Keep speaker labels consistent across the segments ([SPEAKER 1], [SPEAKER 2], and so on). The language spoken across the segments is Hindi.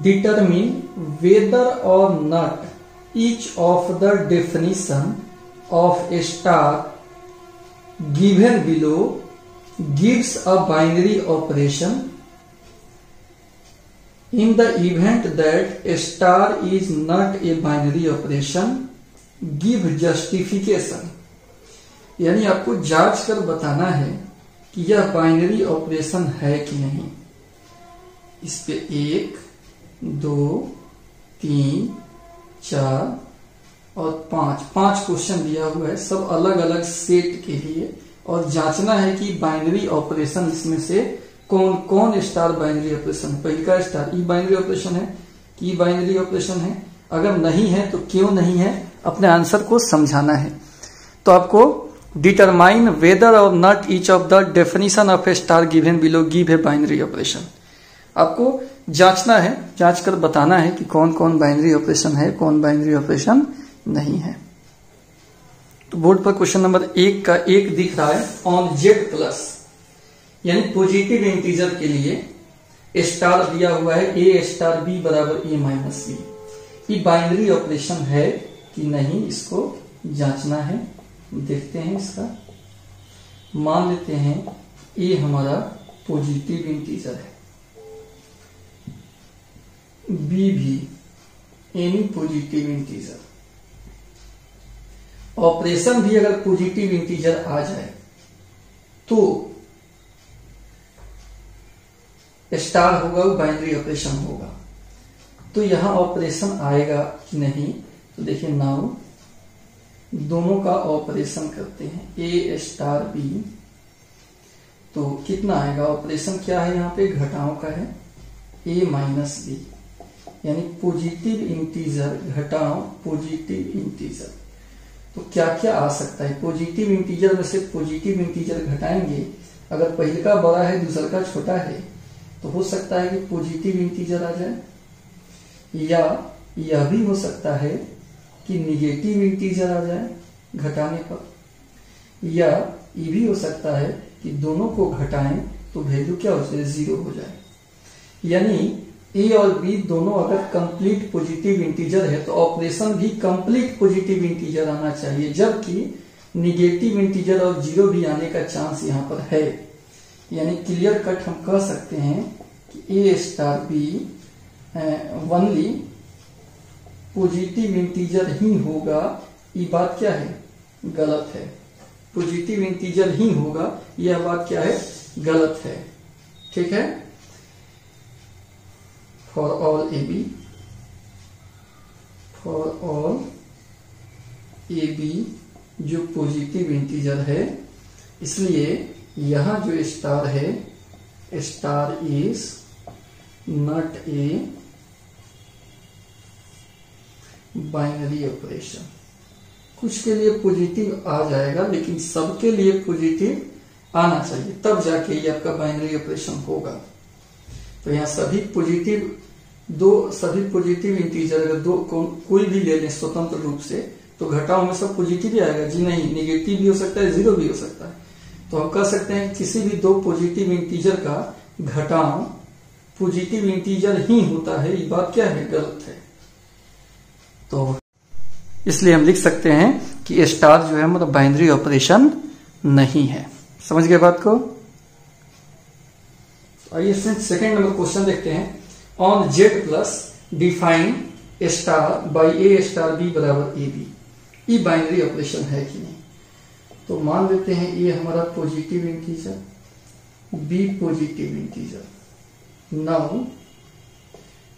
[SPEAKER 1] determine whether or not each of the definition of a star given below gives a binary operation. In the event that a star is not a binary operation, give justification. यानी आपको जांच कर बताना है कि यह बाइनरी ऑपरेशन है कि नहीं। इस पे 1, 2, 3, 4 और 5 क्वेश्चन दिया हुआ है, सब अलग अलग सेट के लिए, और जांचना है कि बाइनरी ऑपरेशन इसमें से कौन कौन स्टार बाइनरी ऑपरेशन। पहले का स्टार ई बाइनरी ऑपरेशन है कि बाइनरी ऑपरेशन है, अगर नहीं है तो क्यों नहीं है, अपने आंसर को समझाना है। तो आपको डिटरमाइन वेदर और not each of the definition of A star given below give a binary operation. आपको जांचना है, जांच कर बताना है कि कौन कौन बाइनरी ऑपरेशन है, कौन बाइनरी ऑपरेशन नहीं है। तो बोर्ड पर क्वेश्चन नंबर 1 का 1 दिख रहा है, ऑन जेड प्लस यानी पॉजिटिव इंटीजर के लिए स्टार दिया हुआ है ए स्टार बी बराबर ए माइनस बी। ये बाइनरी ऑपरेशन है कि नहीं, इसको जांचना है। देखते हैं इसका। मान लेते हैं ए हमारा पॉजिटिव इंटीजर है, बी भी एनी पॉजिटिव इंटीजर। ऑपरेशन भी अगर पॉजिटिव इंटीजर आ जाए तो स्टार होगा, वो बाइनरी ऑपरेशन होगा। तो यहां ऑपरेशन आएगा कि नहीं, तो देखिए नाउ दोनों का ऑपरेशन करते हैं, ए स्टार बी। तो कितना आएगा, ऑपरेशन क्या है यहाँ पे, घटाओं का है, ए माइनस बी यानी पॉजिटिव इंटीजर घटाओ पॉजिटिव इंटीजर। तो क्या क्या आ सकता है, पॉजिटिव इंटीजर में से पॉजिटिव इंटीजर घटाएंगे, अगर पहले का बड़ा है दूसरा का छोटा है तो हो सकता है कि पॉजिटिव इंटीजर आ जाए, या यह भी हो सकता है कि निगेटिव इंटीजर आ जाए घटाने पर, या ये भी हो सकता है कि दोनों को घटाएं तो वैल्यू क्या हो जाए, 0 हो जाए। यानी ए और बी दोनों अगर कंप्लीट पॉजिटिव इंटीजर है तो ऑपरेशन भी कंप्लीट पॉजिटिव इंटीजर आना चाहिए, जबकि निगेटिव इंटीजर और 0 भी आने का चांस यहाँ पर है। यानी क्लियर कट हम कह सकते हैं कि A star B only positive integer ही होगा। ये बात क्या है, गलत है। पॉजिटिव इंटीजर ही होगा, यह बात क्या है, गलत है। ठीक है, for all A B, for all A B जो पॉजिटिव इंटीजर है, इसलिए यहां जो स्टार है, star is not a binary operation. कुछ के लिए पॉजिटिव आ जाएगा लेकिन सबके लिए पॉजिटिव आना चाहिए, तब जाके ये आपका बाइनरी ऑपरेशन होगा। तो यहाँ सभी पॉजिटिव इंटीजर अगर दो कोई भी ले लें स्वतंत्र रूप से तो घटाओ में सब पॉजिटिव ही आएगा जी, नहीं निगेटिव भी हो सकता है, 0 भी हो सकता है। तो हम कह सकते हैं किसी भी दो पॉजिटिव इंटीजर का घटाओ पॉजिटिव इंटीजर ही होता है, ये बात क्या है, गलत है। तो इसलिए हम लिख सकते हैं कि स्टार जो है मतलब बाइनरी ऑपरेशन नहीं है। समझ गए बात को। आइए सेकंड नंबर क्वेश्चन देखते हैं। On Z plus define star by A star B बराबर ए बी, ये बाइनरी ऑपरेशन है कि नहीं। तो मान लेते हैं ए हमारा positive integer, B positive integer. Now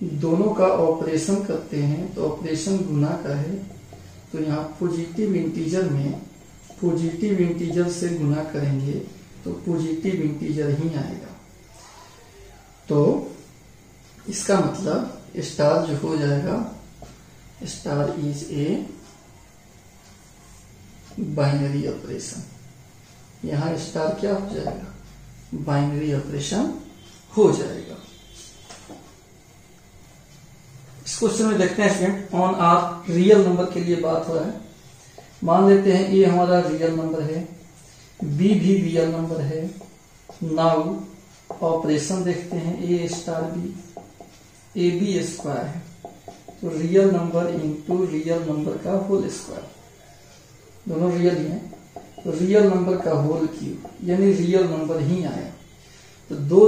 [SPEAKER 1] दोनों का ऑपरेशन करते हैं तो ऑपरेशन गुना का है, तो यहाँ पॉजिटिव इंटीजर में पॉजिटिव इंटीजर से गुना करेंगे तो पॉजिटिव इंटीजर ही आएगा। तो इसका मतलब स्टार जो हो जाएगा, star is a binary operation. यहां स्टार क्या हो जाएगा, बाइनरी ऑपरेशन हो जाएगा। इस क्वेश्चन में देखते हैं student, on R real number के लिए बात हो रहा है। मान लेते हैं ए हमारा रियल नंबर है, बी भी रियल नंबर है। नाउ ऑपरेशन देखते हैं, a star b. A b square है, तो real number into real number का होल स्क्वायर, दोनों रियल ही है, तो रियल नंबर का होल क्यूब यानी रियल नंबर ही आया। तो दो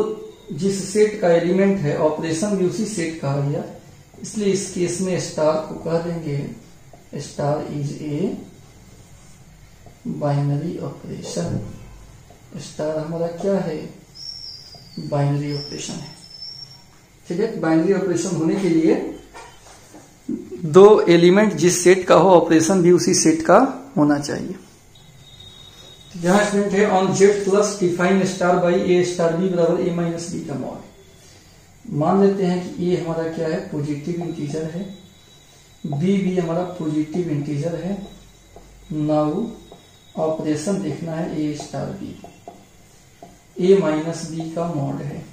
[SPEAKER 1] जिस सेट का एलिमेंट है ऑपरेशन भी उसी सेट का आ गया, इसलिए इस केस में स्टार को कह देंगे star is a binary operation. Star हमारा क्या है, बाइनरी ऑपरेशन है। ठीक है, बाइनरी ऑपरेशन होने के लिए दो एलिमेंट जिस सेट का हो ऑपरेशन भी उसी सेट का होना चाहिए। यहां स्टूडेंट है on Z plus define star by A star B बराबर ए माइनस बी का मॉड। मान लेते हैं कि ए हमारा क्या है, पॉजिटिव इंटीजर है, बी भी हमारा पॉजिटिव इंटीजर है। नाउ ऑपरेशन देखना है a star b, A minus B का मॉड है,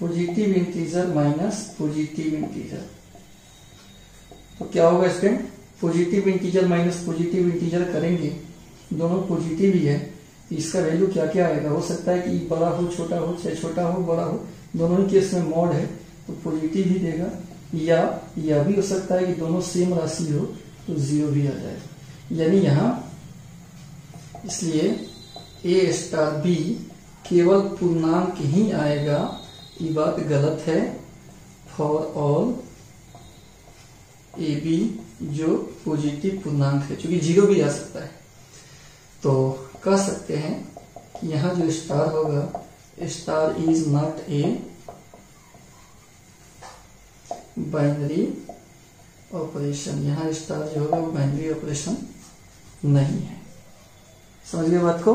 [SPEAKER 1] positive integer minus positive integer, तो क्या होगा student, positive integer minus positive integer करेंगे, दोनों पॉजिटिव ही है, इसका वैल्यू क्या क्या आएगा, हो सकता है कि बड़ा हो छोटा हो, चाहे छोटा हो बड़ा हो, दोनों ही केस में मॉड है तो पॉजिटिव ही देगा, या यह भी हो सकता है कि दोनों सेम राशि हो तो जीरो भी आ जाएगा। यानी यहां इसलिए ए स्टार बी केवल पूर्णांक ही आएगा, ये बात गलत है फॉर ऑल ए बी जो पॉजिटिव पूर्णांक है, क्योंकि जीरो भी आ सकता है। तो कह सकते हैं कि यहां जो स्टार होगा, star is not a binary operation, यहां स्टार जो होगा वो बाइनरी ऑपरेशन नहीं है। समझ गए बात को।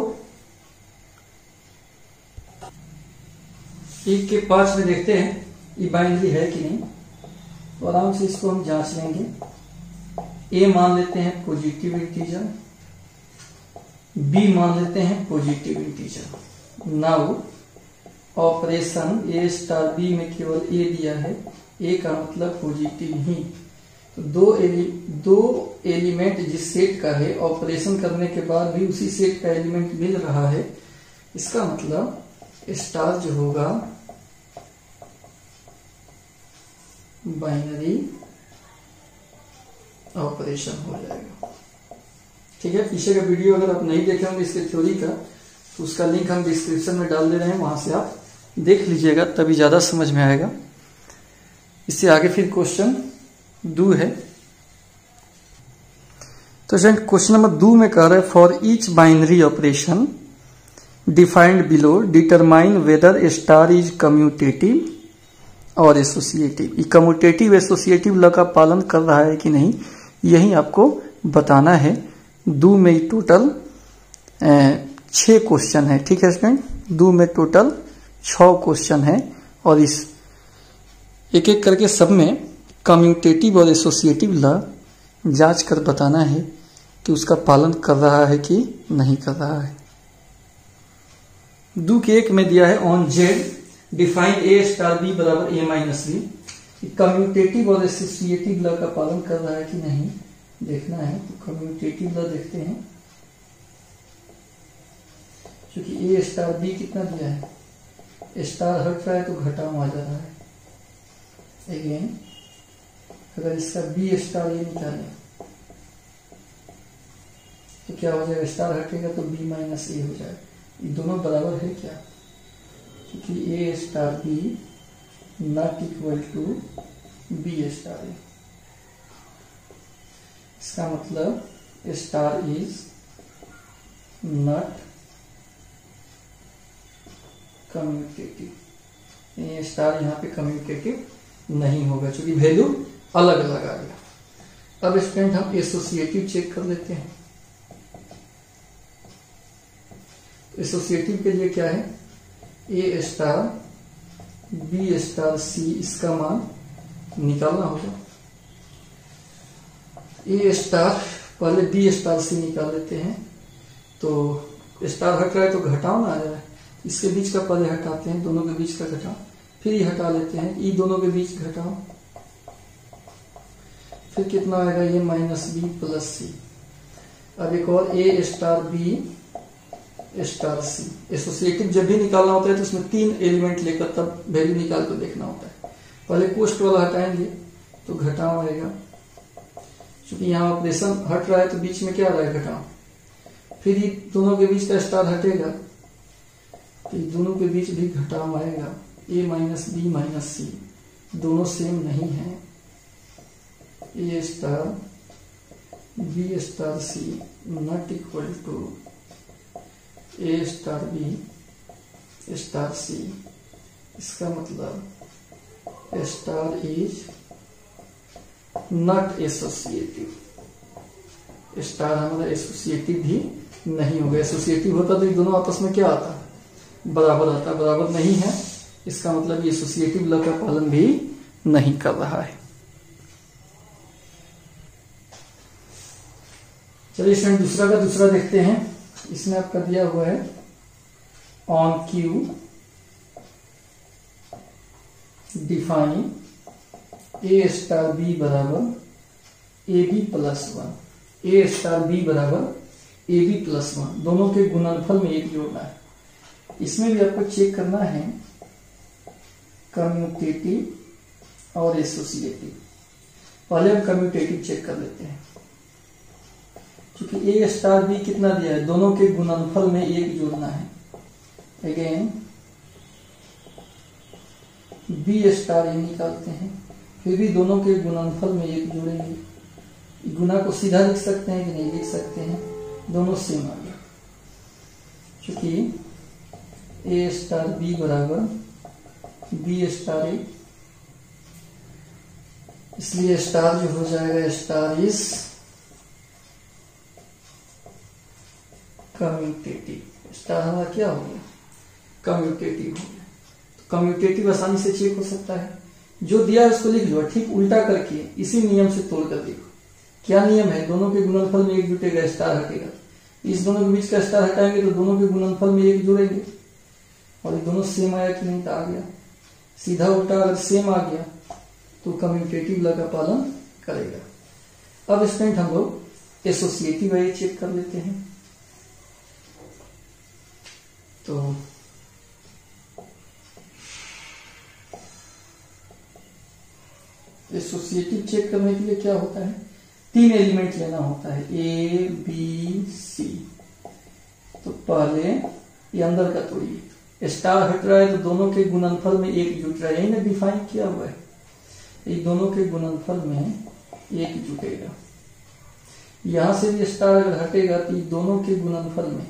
[SPEAKER 1] 1 के 5 में देखते हैं ये बाइनरी है कि नहीं, तो आराम से इसको हम जांच लेंगे। ए मान लेते हैं पॉजिटिव इंटीजर, बी मान लेते हैं पॉजिटिव इंटीजर। नाउ ऑपरेशन ए स्टार बी में केवल ए दिया है, ए का मतलब पॉजिटिव ही, तो दो एलिमेंट जिस सेट का है ऑपरेशन करने के बाद भी उसी सेट का एलिमेंट मिल रहा है, इसका मतलब स्टार जो होगा बाइनरी ऑपरेशन हो जाएगा। ठीक है, पीछे का वीडियो अगर आप नहीं देखे होंगे इसके थ्योरी का, तो उसका लिंक हम डिस्क्रिप्शन में डाल दे रहे हैं, वहां से आप देख लीजिएगा, तभी ज्यादा समझ में आएगा। इससे आगे फिर क्वेश्चन 2 है। तो क्वेश्चन नंबर 2 में कह रहा है for each binary operation defined below determine whether star is commutative और एसोसिएटिव। ये कम्यूटेटिव एसोसिएटिव लॉ का पालन कर रहा है कि नहीं, यही आपको बताना है। 2 में टोटल 6 क्वेश्चन है। ठीक है स्टूडेंट, 2 में टोटल 6 क्वेश्चन है, और इस एक एक करके सब में कम्यूटेटिव और एसोसिएटिव लॉ जांच कर बताना है कि उसका पालन कर रहा है कि नहीं कर रहा है। 2 के 1 में दिया है on Z define A star B बराबर ए माइनस बी, कम्यूटेटिव और एसोसिएटिव लॉ का पालन कर रहा है कि नहीं देखना है। तो कम्यूटेटिव लॉ देखते हैं, क्योंकि ए स्टार बी कितना दिया है, स्टार हट रहा है तो घटाव आ जा रहा है। अगेन अगर इसका बी स्टार ये निकालें तो क्या हो जाएगा, स्टार हटेगा तो बी माइनस ए हो जाएगा। ये दोनों बराबर है क्या, क्योंकि a star b not equal to b star a, इसका मतलब स्टार इज नॉट कम्यूटेटिव। ये स्टार यहाँ पे कम्यूटेटिव नहीं होगा, क्योंकि वैल्यू अलग अलग आ गया। अब स्टूडेंट हम एसोसिएटिव चेक कर लेते हैं। एसोसिएटिव के लिए क्या है, a star B star c, इसका मान निकालना होगा। ए स्टार पहले बी स्टार सी निकाल लेते हैं, तो स्टार हट रहा है तो घटाव ना आ जाए, इसके बीच का पहले हटाते हैं, दोनों के बीच का घटाव, फिर ये हटा लेते हैं, ई दोनों के बीच घटाव, फिर कितना आएगा ये माइनस बी प्लस सी। अब एक और ए स्टार बी स्टार सी। एसोसिएटिव जब भी निकालना होता है तो उसमें 3 एलिमेंट लेकर तब वैल्यू निकाल कर देखना होता है। पहले कोष्ट वाला हटाएंगे तो घटाव आएगा, क्योंकि यहाँ ऑपरेशन हट रहा है तो बीच में क्या आ रहा है घटाव। फिर ये दोनों के बीच का स्टार हटेगा तो दोनों के बीच भी घटाव आएगा। a minus b minus c दोनों सेम नहीं है। a star B star c not equal to a star B star c. इसका मतलब star is not associative. Star हमारा एसोसिएटिव भी नहीं होगा। एसोसिएटिव होता तो ये दोनों आपस में क्या आता, बराबर आता। बराबर नहीं है, इसका मतलब ये एसोसिएटिव लॉ का पालन भी नहीं कर रहा है। चलिए स्टूडेंट दूसरा का दूसरा देखते हैं। इसमें आपका दिया हुआ है on Q define A star B बराबर ए b plus one. A star B बराबर ए बी प्लस वन, दोनों के गुणनफल में एक जोड़ना है। इसमें भी आपको चेक करना है कम्यूटेटिव और एसोसिएटिव। पहले हम कम्यूटेटिव चेक कर लेते हैं, क्योंकि ए स्टार बी कितना दिया है, दोनों के गुणनफल में एक जोड़ना है। अगेन बी स्टार ये निकालते हैं, फिर भी दोनों के गुणनफल में एक जोड़ेंगे। गुना को सीधा लिख सकते हैं कि नहीं लिख सकते हैं, दोनों सेम आ गया। क्योंकि ए स्टार बी बराबर बी स्टार ए, इसलिए स्टार जो हो जाएगा स्टार इज कम्यूटेटिव। स्टार हमारा क्या हो गया, कम्यूटेटिव हो गया। तो कम्यूटेटिव आसानी से चेक हो सकता है। जो दिया है उसको लिख लो, ठीक उल्टा करके इसी नियम से तोड़कर देखो। क्या नियम है, दोनों के गुणनफल में एक जुटेगा, स्टार हटेगा। इस दोनों के बीच का स्टार हटाएंगे तो दोनों के गुणनफल में एक जुड़ेंगे, और ये दोनों सेम आया कि नहीं, तो आ गया। सीधा उल्टा अगर सेम आ गया तो कम्यूटेटिव लॉ का पालन करेगा। अब स्टूडेंट हम लोग एसोसिएटिव है चेक कर लेते हैं। तो एसोसिएटिव चेक करने के लिए क्या होता है, तीन एलिमेंट लेना होता है, ए बी सी। तो पहले ये अंदर का तोड़िए, स्टार हट रहा है तो दोनों के गुणनफल में एक जुट रहा है, यही ना डिफाइन किया हुआ है। ये दोनों के गुणनफल में एक जुटेगा। यहां से भी स्टार अगर हटेगा तो दोनों के गुणनफल में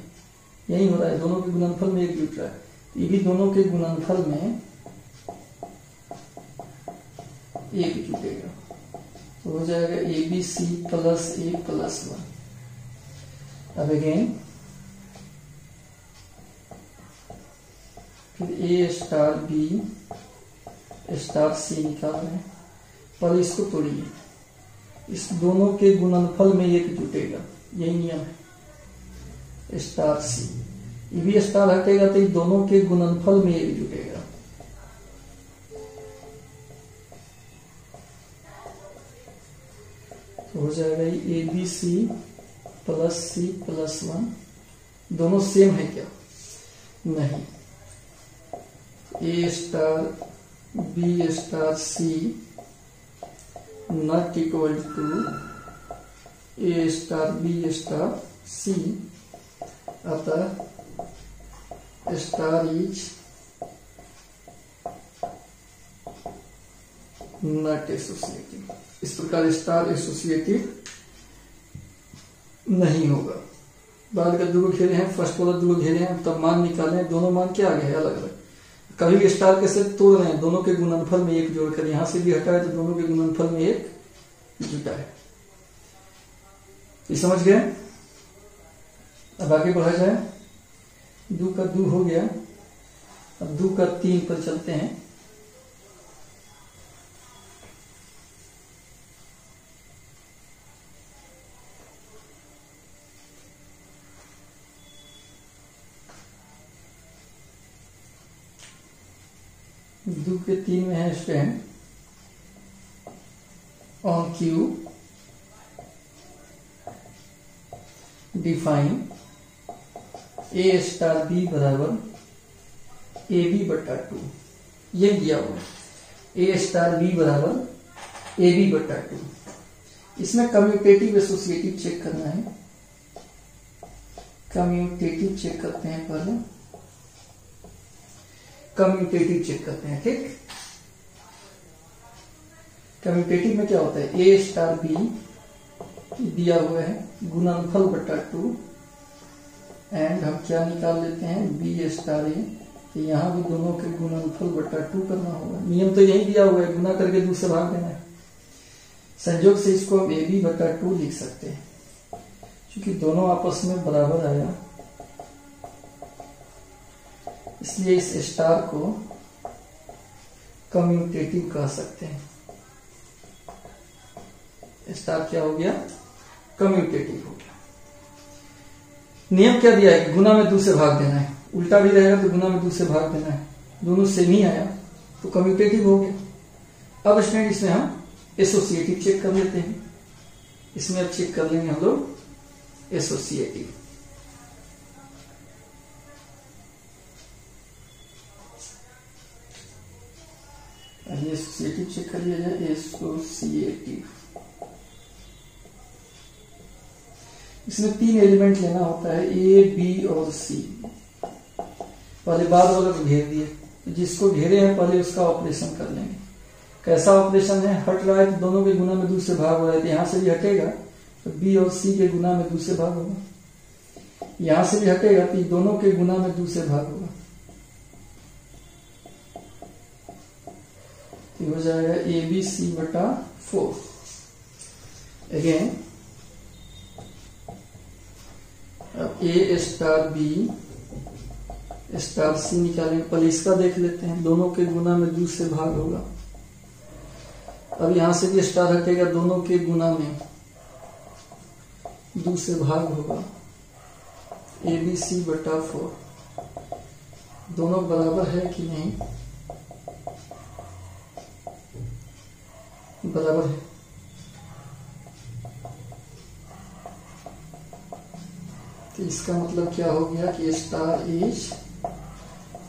[SPEAKER 1] यही हो रहा है, दोनों के गुणनफल में एक जुट रहा है। ये भी दोनों के गुणनफल में एक जुटेगा, तो हो जाएगा A B C plus A plus one. अब अगेन फिर A star B star C निकाल रहे हैं। पर इसको तोड़िए, इस दोनों के गुणनफल में एक जुटेगा, यही नियम है। स्टार सी, ये भी स्टार हटेगा तो ये दोनों के गुणनफल में एक जुटेगा। तो हो जाएगा A B C plus one. दोनों सेम है क्या, नहीं। A star B star c not equal to a star B star c, अतः स्टार इज नॉट एसोसिएटिव। इस प्रकार स्टार एसोसिएटिव नहीं होगा। बाद का दो घेरे हैं, फर्स्ट वाला दो घेरे हैं, तब मान निकाले, दोनों मान क्या आ गए अलग अलग। कभी भी स्टार कैसे तोड़ रहे हैं, दोनों के गुणनफल में एक जोड़कर, यहां से भी हटा है तो दोनों के गुणनफल में एक जुटा है। ये समझ गए। अब आगे बढ़ा जाए। दो का दो हो गया, अब दो का तीन पर चलते हैं। दो के तीन में है student on Q define A star B बराबर ए बी बटा टू। ये दिया हुआ है। ए स्टार बी बराबर ए बी बटा 2। इसमें कम्यूटेटिव एसोसिएटिव चेक करना है। कम्यूटेटिव चेक करते हैं, पहले कम्यूटेटिव चेक करते हैं। ठीक, कम्यूटेटिव में क्या होता है, ए स्टार बी दिया हुआ है गुणनफल बटा 2 एंड हम क्या निकाल लेते हैं, बी स्टार ए। तो यहां भी दोनों के गुणनफल बटा 2 करना होगा। नियम तो यही दिया हुआ है, गुना करके 2 से भाग देना है। संयोग से इसको हम ए बी बटा 2 लिख सकते हैं, क्योंकि दोनों आपस में बराबर आया, इसलिए इस स्टार को कम्यूटेटिव कह सकते हैं। स्टार क्या हो गया, कम्यूटेटिव हो गया। नियम क्या दिया है कि गुना में 2 से भाग देना है, उल्टा भी रहेगा तो गुना में 2 से भाग देना है। दोनों सेम ही आया तो कम्यूटेटिव हो गया। अब स्टूडेंट इसमें हम एसोसिएटिव चेक कर लेते हैं। इसमें अब चेक कर लेंगे हम लोग एसोसिएटिव। एसोसिएटिव चेक कर लिया जाए। एसोसिएटिव इसमें 3 एलिमेंट लेना होता है, ए बी और सी। पहले बाद वाले को घेर दिए, तो जिसको घेरे हैं पहले उसका ऑपरेशन कर लेंगे। कैसा ऑपरेशन है, हट रहा है तो दोनों के गुना में 2 से भाग हो रहा है, तो यहां से भी हटेगा तो बी और सी के गुना में 2 से भाग होगा। यहां से भी हटेगा तो दोनों के गुना में 2 से भाग होगा। तो हो जाएगा ए बी सी बटा 4। अगेन अब ए स्टार बी स्टार सी निकालेंगे। पहले इसका देख लेते हैं, दोनों के गुना में 2 से भाग होगा। अब यहां से भी स्टार हटेगा, दोनों के गुना में 2 से भाग होगा। ए बी सी बटा 4 दोनों बराबर है कि नहीं, बराबर है। तो इसका मतलब क्या हो गया कि स्टार इज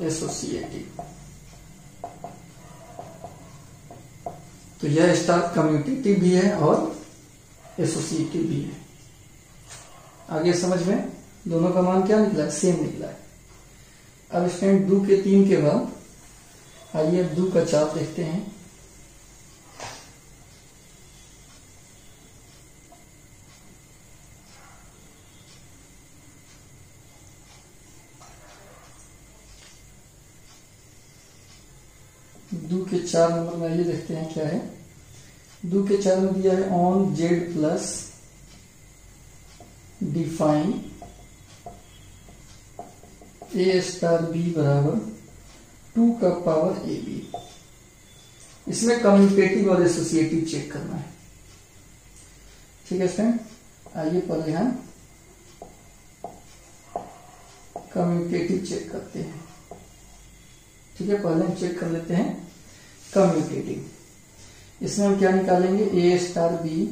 [SPEAKER 1] एसोसिएटिव। तो यह स्टार कम्यूटेटिव भी है और एसोसिएटिव भी है। आगे समझ में दोनों का मान क्या निकला है, सेम निकला है। अब स्टूडेंट 2 के 3 के बाद आइए अब 2 का 4 देखते हैं। दो के 4 नंबर में ये देखते हैं क्या है। 2 के 4 में दिया है on Z plus define A star B बराबर 2 का पावर ए बी। इसमें कम्यूटेटिव और एसोसिएटिव चेक करना है। ठीक है फ्रेंड, आइए पहले हम कम्यूटेटिव चेक करते हैं। ठीक है, पहले हम चेक कर लेते हैं कम्यूटेटिव। इसमें हम क्या निकालेंगे, ए स्टार बी,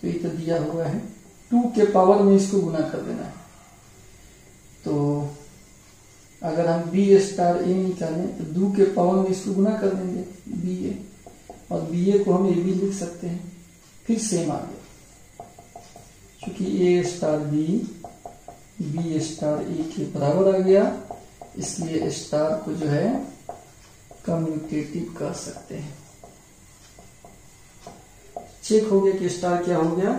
[SPEAKER 1] तो ये तो दिया हुआ है 2 के पावर में इसको गुना कर देना है। तो अगर हम बी स्टार ए निकालें तो 2 के पावर में इसको गुना कर देंगे बी ए, और बी ए को हम ए बी लिख सकते हैं। फिर सेम आ गया, क्योंकि ए स्टार बी स्टार ए के बराबर आ गया, इसलिए स्टार को जो है कम्यूटेटिव कर सकते हैं। चेक हो गया कि स्टार क्या हो गया,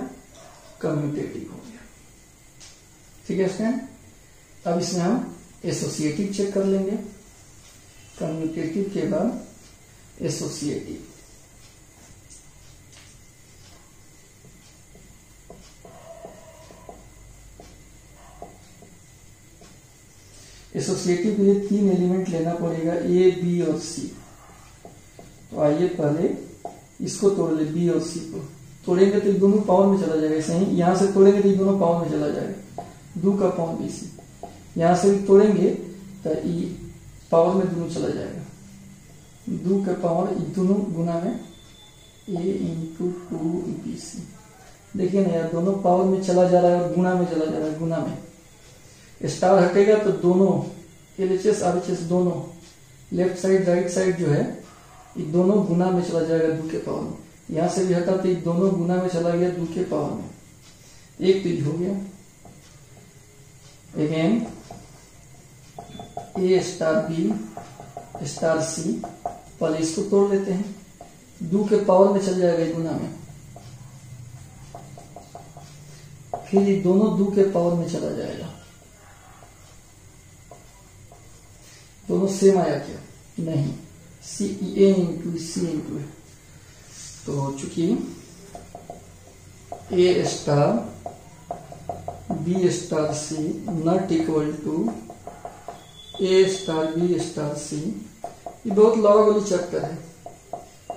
[SPEAKER 1] कम्यूटेटिव हो गया। ठीक है फ्रेंड, अब इसमें हम एसोसिएटिव चेक कर लेंगे। कम्यूटेटिव के बाद एसोसिएटिव। एसोसिएटिव के लिए 3 एलिमेंट लेना पड़ेगा, ए बी और सी। तो आइए पहले इसको तोड़ ले, बी और सी को तोड़ेंगे तो दोनों पावर में चला जाएगा। सही, यहां से तोड़ेंगे तो दोनों पावर में चला जाएगा, 2 का पावर बी सी। यहां से भी तोड़ेंगे तो ई पावर में दोनों चला जाएगा, 2 का पावर दोनों गुना में ए इंटू 2 बी सी। देखिए ना यार, दोनों पावर में चला जा रहा है और गुना में चला जा रहा है। गुना में स्टार हटेगा तो दोनों LHS RHS दोनों लेफ्ट साइड राइट साइड जो है ये दोनों गुना में चला जाएगा 2 के पावर में, यहां से भी हटा तो ये दोनों गुना में चला गया 2 के पावर में, एक तो ये हो गया। अगेन ए स्टार बी स्टार सी, पहले इसको तोड़ लेते हैं, 2 के पावर में चल जाएगा ये गुना में, फिर ये दोनों 2 के पावर में चला जाएगा। दोनों सेम आया क्या? नहीं, सी ए इंटू सी इंटू ए, तो चूंकि a star B star c not equal to a star B star c, ये बहुत लॉग वाली चैप्टर है,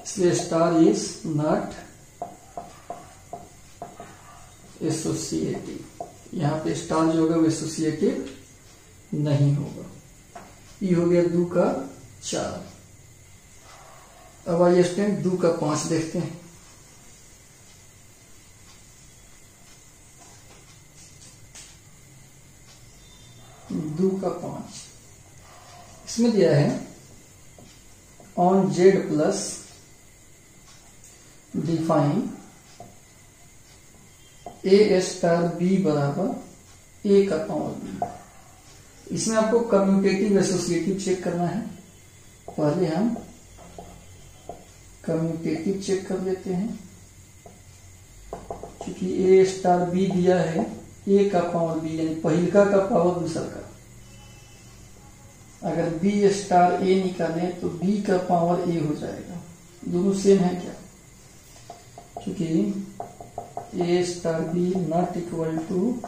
[SPEAKER 1] इसलिए स्टार इज नॉट एसोसिएटिव। यहाँ पे स्टार जो होगा वो एसोसिएटिव नहीं होगा। ये हो गया 2 का 4। अब आइए स्टूडेंट 2 का 5 देखते हैं। दो का 5 इसमें दिया है on Z plus define A star B बराबर ए का पावर बी। इसमें आपको कम्यूटेटिव एसोसिएटिव चेक करना है। पहले हम कम्यूटेटिव चेक कर लेते हैं, क्योंकि ए स्टार बी दिया है ए का पावर बी, यानी पहिलका का पावर दूसरा का। अगर बी स्टार ए निकालें तो बी का पावर ए हो जाएगा। दोनों सेम है क्या? क्योंकि a star b not equal to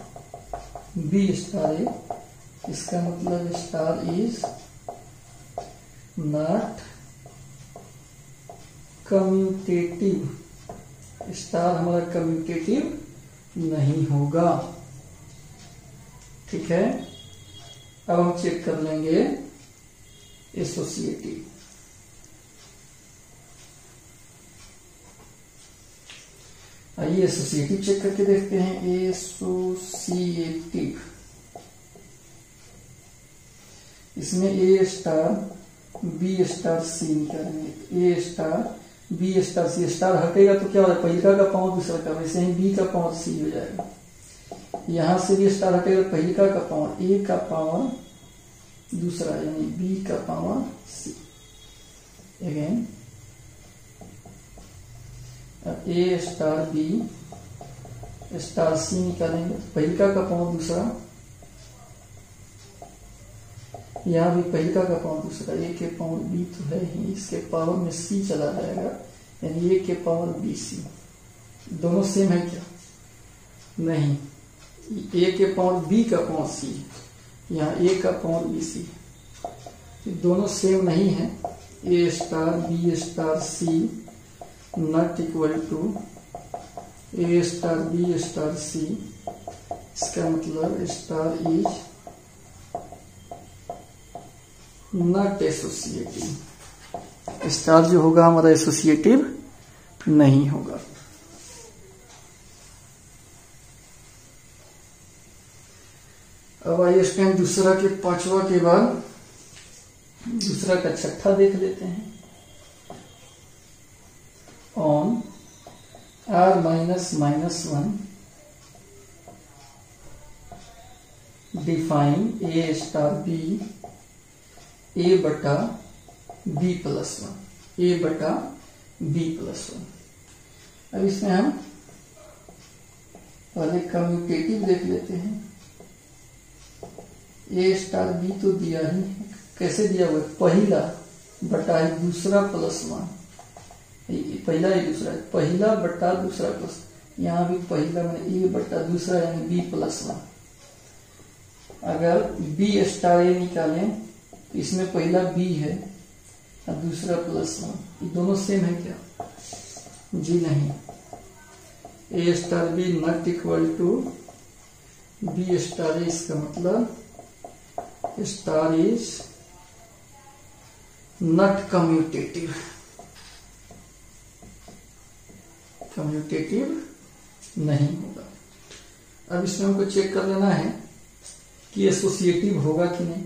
[SPEAKER 1] b star a, इसका मतलब star is not commutative. Star हमारा कम्यूटेटिव नहीं होगा। ठीक है, अब हम चेक कर लेंगे एसोसिएटिव। आइए एसोसिएटिव चेक करके देखते हैं। एसोसिएटिव, इसमें ए स्टार बी स्टार सी निकालेंगे। ए स्टार बी स्टार सी, स्टार हटेगा तो क्या हो जाएगा? पहिलका का पावर दूसरा का, वैसे ही बी का पावर सी हो जाएगा। यहां से भी स्टार हटेगा, पहिलका का पावर ए का पावर दूसरा, यानी बी का पावर सी। अगेन अब ए स्टार बी स्टार सी निकालेंगे तो पहिलका का पावर दूसरा, यहां भी पहिलका का पावर दूसरा, ए के पावर बी तो है ही, इसके पावर में सी चला जाएगा, यानी ए के पावर बी सी। दोनों सेम है क्या? नहीं, ए के पावर बी का पावर सी, यहाँ ए का पावर बी सी, दोनों सेम नहीं है। A star B star c not equal to a star B star c, इसका मतलब star is not associative. Star जो होगा हमारा एसोसिएटिव नहीं होगा। अब आइए स्टूडेंट दूसरा के 5वां के बाद दूसरा का 6ठा देख लेते हैं। On R minus minus 1 define A star b a बटा बी प्लस 1, ए बटा बी प्लस 1। अब इसमें हम पहले कम्यूटेटिव देख लेते हैं। ए स्टार बी तो दिया ही, कैसे दिया हुआ है? पहला बटा दूसरा प्लस 1, पहला ही दूसरा है, पहला बटा दूसरा प्लस, यहां भी पहला मैंने ए बटा दूसरा यानी बी प्लस 1। अगर बी स्टार ए निकालें तो इसमें पहला बी है और दूसरा प्लस 1, ये दोनों सेम है क्या? जी नहीं। A star b not equal to b star a, इसका मतलब star is not commutative. Commutative नहीं होगा। अब इसमें हमको चेक कर लेना है कि एसोसिएटिव होगा कि नहीं।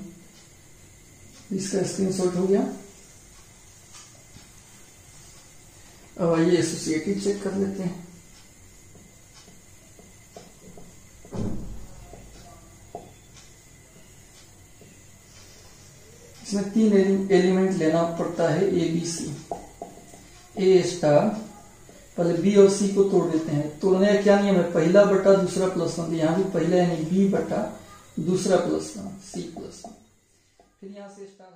[SPEAKER 1] इसका स्क्रीनशॉट हो गया। अब आइए एसोसिएटिव चेक कर लेते हैं। इसमें 3 एलिमेंट लेना पड़ता है, A B C. A star, पहले बी और सी को तोड़ देते हैं। तोड़ने का क्या नियम है, पहला बटा दूसरा प्लस 1, यहाँ भी पहला यानी बी बटा दूसरा प्लस 1 सी प्लस 1। फिर यहाँ से स्टार